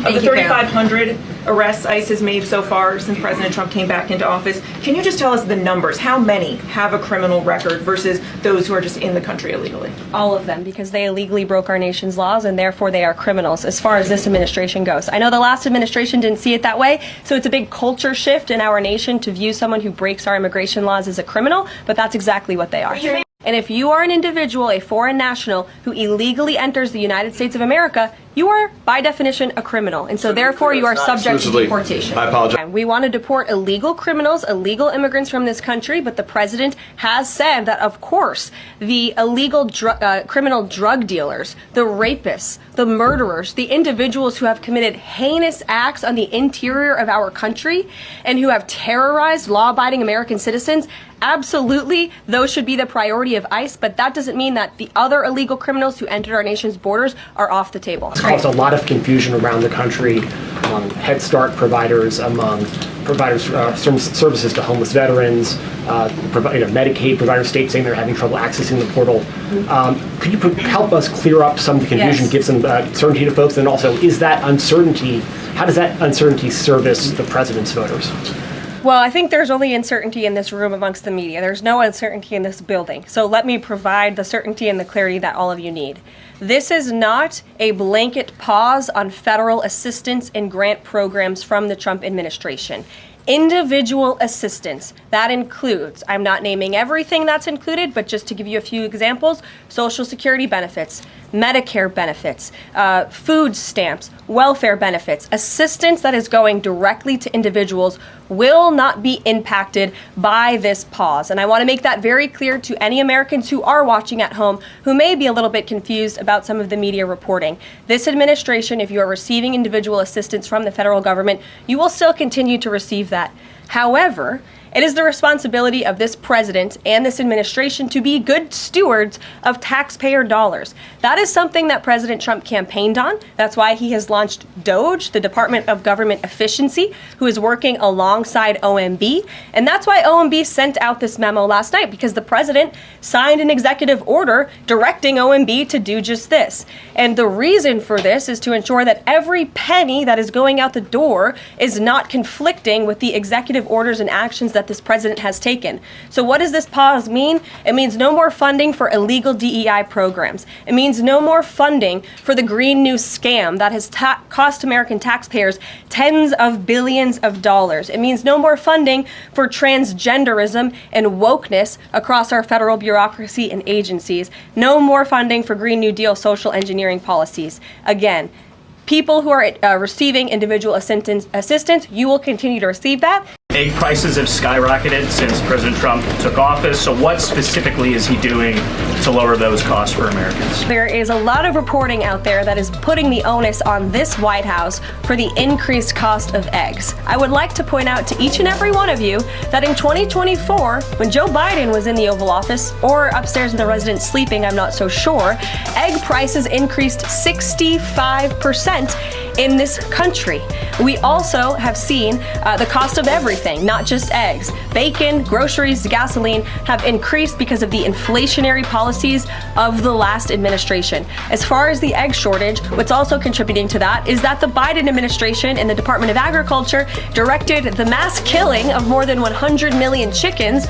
Of the 3,500 arrests ICE has made so far since President Trump came back into office, can you just tell us the numbers? How many have a criminal record versus those who are just in the country illegally? All of them, because they illegally broke our nation's laws and therefore they are criminals as far as this administration goes. I know the last administration didn't see it that way, so it's a big culture shift in our nation to view someone who breaks our immigration laws as a criminal, but that's exactly what they are. And if you are an individual, a foreign national, who illegally enters the United States of America, you are, by definition, a criminal. And so therefore, you are subject to deportation. I apologize. We want to deport illegal criminals, illegal immigrants from this country, but the president has said that, of course, the illegal criminal drug dealers, the rapists, the murderers, the individuals who have committed heinous acts on the interior of our country and who have terrorized law-abiding American citizens, absolutely, those should be the priority of ICE, but that doesn't mean that the other illegal criminals who entered our nation's borders are off the table. It's caused a lot of confusion around the country among Head Start providers, among providers services to homeless veterans, Medicaid providers, states saying they're having trouble accessing the portal. Could you help us clear up some of the confusion, give some certainty to folks, and also is that uncertainty, how does that uncertainty service the president's voters? Well, I think there's only uncertainty in this room amongst the media. There's no uncertainty in this building. So let me provide the certainty and the clarity that all of you need. This is not a blanket pause on federal assistance and grant programs from the Trump administration. Individual assistance, that includes, I'm not naming everything that's included, but just to give you a few examples, Social Security benefits, Medicare benefits, food stamps, welfare benefits, assistance that is going directly to individuals will not be impacted by this pause. And I want to make that very clear to any Americans who are watching at home who may be a little bit confused about some of the media reporting. This administration, if you are receiving individual assistance from the federal government, you will still continue to receive that. However, it is the responsibility of this president and this administration to be good stewards of taxpayer dollars. That is something that President Trump campaigned on. That's why he has launched DOGE, the Department of Government Efficiency, who is working alongside OMB. And that's why OMB sent out this memo last night, because the president signed an executive order directing OMB to do just this. And the reason for this is to ensure that every penny that is going out the door is not conflicting with the executive orders and actions that this president has taken. So what does this pause mean? It means no more funding for illegal DEI programs. It means no more funding for the Green New scam that has cost American taxpayers tens of billions of dollars. It means no more funding for transgenderism and wokeness across our federal bureaucracy and agencies. No more funding for Green New Deal social engineering policies. Again, people who are receiving individual assistance, you will continue to receive that. Egg prices have skyrocketed since President Trump took office. So what specifically is he doing to lower those costs for Americans? There is a lot of reporting out there that is putting the onus on this White House for the increased cost of eggs. I would like to point out to each and every one of you that in 2024, when Joe Biden was in the Oval Office, or upstairs in the residence sleeping, I'm not so sure, egg prices increased 65% in this country. We also have seen the cost of everything, not just eggs. Bacon, groceries, gasoline have increased because of the inflationary policies of the last administration. As far as the egg shortage, what's also contributing to that is that the Biden administration and the Department of Agriculture directed the mass killing of more than 100 million chickens